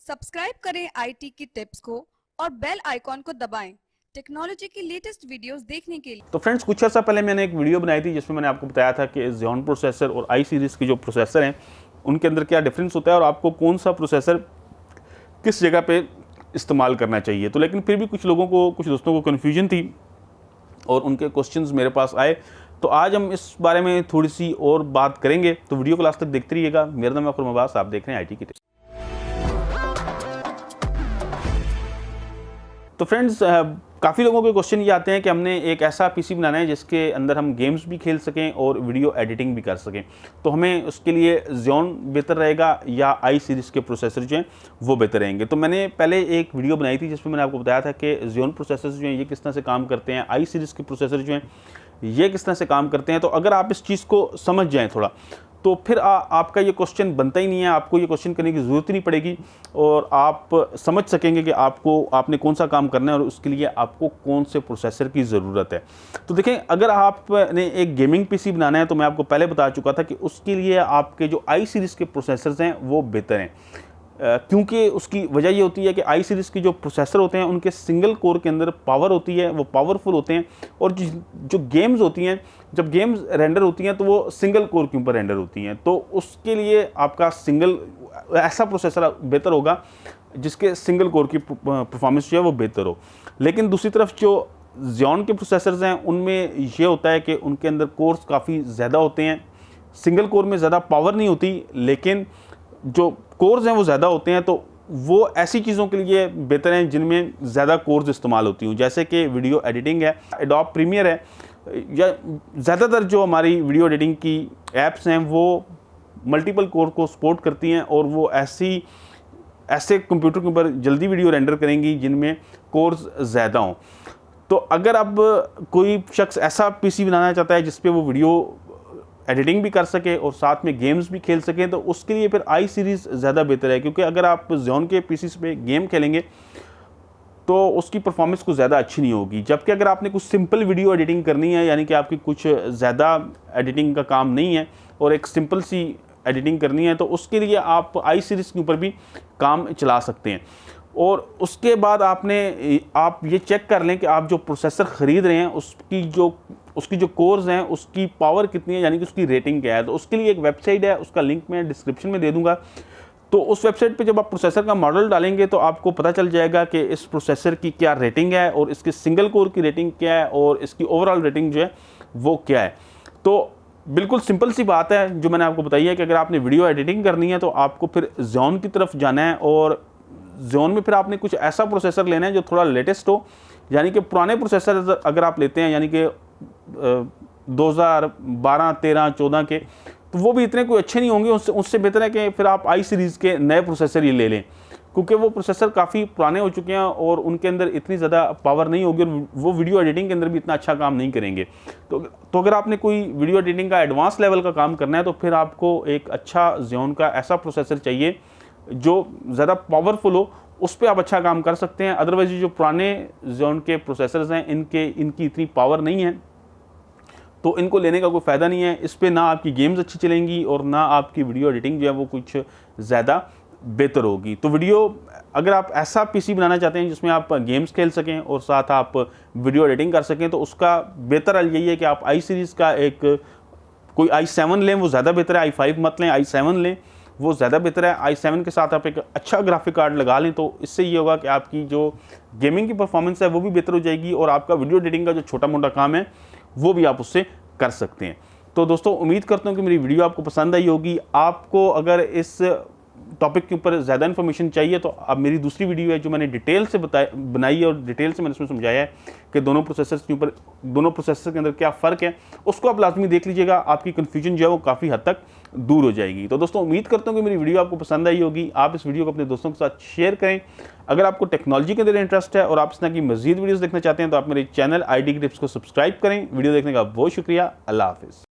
Subscribe करें IT की tips को और बेल आइकॉन को दबाएं टेक्नोलॉजी की लेटेस्ट वीडियोस देखने के लिए। तो फ्रेंड्स, कुछ अर्सा पहले मैंने एक वीडियो बनाई थी जिसमें मैंने आपको बताया था कि Xeon प्रोसेसर और आई सीरीज़ की जो प्रोसेसर हैं उनके अंदर क्या डिफरेंस होता है और आपको कौन सा प्रोसेसर किस जगह पे इस्तेमाल करना चाहिए। तो लेकिन फिर भी कुछ लोगों को, कुछ दोस्तों को कन्फ्यूजन थी और उनके क्वेश्चंस मेरे पास आए, तो आज हम इस बारे में थोड़ी सी और बात करेंगे। तो वीडियो को लास्ट तक देखते रहिएगा। मेरा नाम है खुरम अब्बास, आप देख रहे हैं आईटी की टिप्स। तो फ्रेंड्स, काफ़ी लोगों के क्वेश्चन ये आते हैं कि हमने एक ऐसा पीसी बनाना है जिसके अंदर हम गेम्स भी खेल सकें और वीडियो एडिटिंग भी कर सकें, तो हमें उसके लिए Xeon बेहतर रहेगा या आई सीरीज़ के प्रोसेसर जो हैं वो बेहतर रहेंगे। तो मैंने पहले एक वीडियो बनाई थी जिसमें मैंने आपको बताया था कि Xeon प्रोसेसर जो हैं ये किस तरह से काम करते हैं, आई सीरीज़ के प्रोसेसर जो हैं ये किस तरह से काम करते हैं। तो अगर आप इस चीज़ को समझ जाएँ थोड़ा, तो फिर आपका ये क्वेश्चन बनता ही नहीं है, आपको ये क्वेश्चन करने की ज़रूरत ही नहीं पड़ेगी और आप समझ सकेंगे कि आपने कौन सा काम करना है और उसके लिए आपको कौन से प्रोसेसर की ज़रूरत है। तो देखें, अगर आपने एक गेमिंग पीसी बनाना है तो मैं आपको पहले बता चुका था कि उसके लिए आपके जो आई सीरीज़ के प्रोसेसर्स हैं वो बेहतर हैं, क्योंकि उसकी वजह ये होती है कि आई सीरीज़ की जो प्रोसेसर होते हैं उनके सिंगल कोर के अंदर पावर होती है, वो पावरफुल होते हैं। और जो गेम्स होती हैं, जब गेम्स रेंडर होती हैं तो वो सिंगल कोर के ऊपर रेंडर होती हैं, तो उसके लिए आपका ऐसा प्रोसेसर बेहतर होगा जिसके सिंगल कोर की परफॉर्मेंस जो है वो बेहतर हो। लेकिन दूसरी तरफ जो Xeon के प्रोसेसर्स हैं उनमें ये होता है कि उनके अंदर कोर्स काफ़ी ज़्यादा होते हैं, सिंगल कोर में ज़्यादा पावर नहीं होती, लेकिन जो कोर्स हैं वो ज़्यादा होते हैं। तो वो ऐसी चीज़ों के लिए बेहतर हैं जिनमें ज़्यादा कोर्स इस्तेमाल होती हूँ, जैसे कि वीडियो एडिटिंग है, एडोब प्रीमियर है, या ज़्यादातर जो हमारी वीडियो एडिटिंग की ऐप्स हैं वो मल्टीपल कोर को सपोर्ट करती हैं और वो ऐसे कंप्यूटर के ऊपर जल्दी वीडियो रेंडर करेंगी जिनमें कोर्स ज़्यादा हों। तो अगर अब कोई शख्स ऐसा पीसी बनाना चाहता है जिस पे वो वीडियो एडिटिंग भी कर सके और साथ में गेम्स भी खेल सकें, तो उसके लिए फिर आई सीरीज़ ज़्यादा बेहतर है, क्योंकि अगर आप Xeon के पीसी पे गेम खेलेंगे तो उसकी परफॉर्मेंस कुछ ज़्यादा अच्छी नहीं होगी। जबकि अगर आपने कुछ सिंपल वीडियो एडिटिंग करनी है, यानी कि आपकी कुछ ज़्यादा एडिटिंग का काम नहीं है और एक सिंपल सी एडिटिंग करनी है, तो उसके लिए आप आई सीरीज़ के ऊपर भी काम चला सकते हैं। और उसके बाद आप ये चेक कर लें कि आप जो प्रोसेसर ख़रीद रहे हैं उसकी जो कोर्स हैं उसकी पावर कितनी है, यानी कि उसकी रेटिंग क्या है। तो उसके लिए एक वेबसाइट है, उसका लिंक मैं डिस्क्रिप्शन में दे दूंगा। तो उस वेबसाइट पे जब आप प्रोसेसर का मॉडल डालेंगे तो आपको पता चल जाएगा कि इस प्रोसेसर की क्या रेटिंग है और इसके सिंगल कोर की रेटिंग क्या है और इसकी ओवरऑल रेटिंग जो है वो क्या है। तो बिल्कुल सिंपल सी बात है जो मैंने आपको बताई है कि अगर आपने वीडियो एडिटिंग करनी है तो आपको फिर Xeon की तरफ जाना है, और Xeon में फिर आपने कुछ ऐसा प्रोसेसर लेना है जो थोड़ा लेटेस्ट हो। यानी कि पुराने प्रोसेसर अगर आप लेते हैं, यानी कि 2012, 13, 14 के, तो वो भी इतने कोई अच्छे नहीं होंगे। उससे बेहतर है कि फिर आप आई सीरीज़ के नए प्रोसेसर ही ले लें, क्योंकि वो प्रोसेसर काफ़ी पुराने हो चुके हैं और उनके अंदर इतनी ज़्यादा पावर नहीं होगी और वो वीडियो एडिटिंग के अंदर भी इतना अच्छा काम नहीं करेंगे। तो अगर आपने कोई वीडियो एडिटिंग का एडवांस लेवल का काम करना है तो फिर आपको एक अच्छा Xeon का ऐसा प्रोसेसर चाहिए जो ज़्यादा पावरफुल हो, उस पर आप अच्छा काम कर सकते हैं। अदरवाइज जो पुराने Xeon के प्रोसेसर्स हैं इनकी इतनी पावर नहीं है, तो इनको लेने का कोई फ़ायदा नहीं है। इस पर ना आपकी गेम्स अच्छी चलेंगी और ना आपकी वीडियो एडिटिंग जो है वो कुछ ज़्यादा बेहतर होगी। तो अगर आप ऐसा पीसी बनाना चाहते हैं जिसमें आप गेम्स खेल सकें और साथ आप वीडियो एडिटिंग कर सकें, तो उसका बेहतर हल यही है कि आप आई सीरीज़ का कोई i7 लें, वो ज़्यादा बेहतर है। i5 मत लें, i7 लें, वो ज़्यादा बेहतर है। i7 के साथ आप एक अच्छा ग्राफिक कार्ड लगा लें, तो इससे ये होगा कि आपकी जो गेमिंग की परफॉर्मेंस है वो भी बेहतर हो जाएगी और आपका वीडियो एडिटिंग का जो छोटा मोटा काम है वो भी आप उससे कर सकते हैं। तो दोस्तों, उम्मीद करता हूँ कि मेरी वीडियो आपको पसंद आई होगी। आपको अगर इस टॉपिक के ऊपर ज़्यादा इन्फॉर्मेशन चाहिए तो अब मेरी दूसरी वीडियो है जो मैंने डिटेल से बनाई है और डिटेल से मैंने उसमें समझाया है कि दोनों प्रोसेसर के अंदर क्या फ़र्क है। उसको आप लाजमी देख लीजिएगा, आपकी कन्फ्यूजन जो है वो काफ़ी हद तक दूर हो जाएगी। तो दोस्तों, उम्मीद करता हूँ कि मेरी वीडियो आपको पसंद आई होगी। आप इस वीडियो को अपने दोस्तों के साथ शेयर करें। अगर आपको टेक्नोलॉजी के अंदर इंटरेस्ट है और आप इस तरह की मज़ीद वीडियोज़ देखना चाहते हैं तो आप मेरे चैनल आईटी की टिप्स को सब्सक्राइब करें। वीडियो देखने का बहुत शुक्रिया। अल्लाह हाफिज़।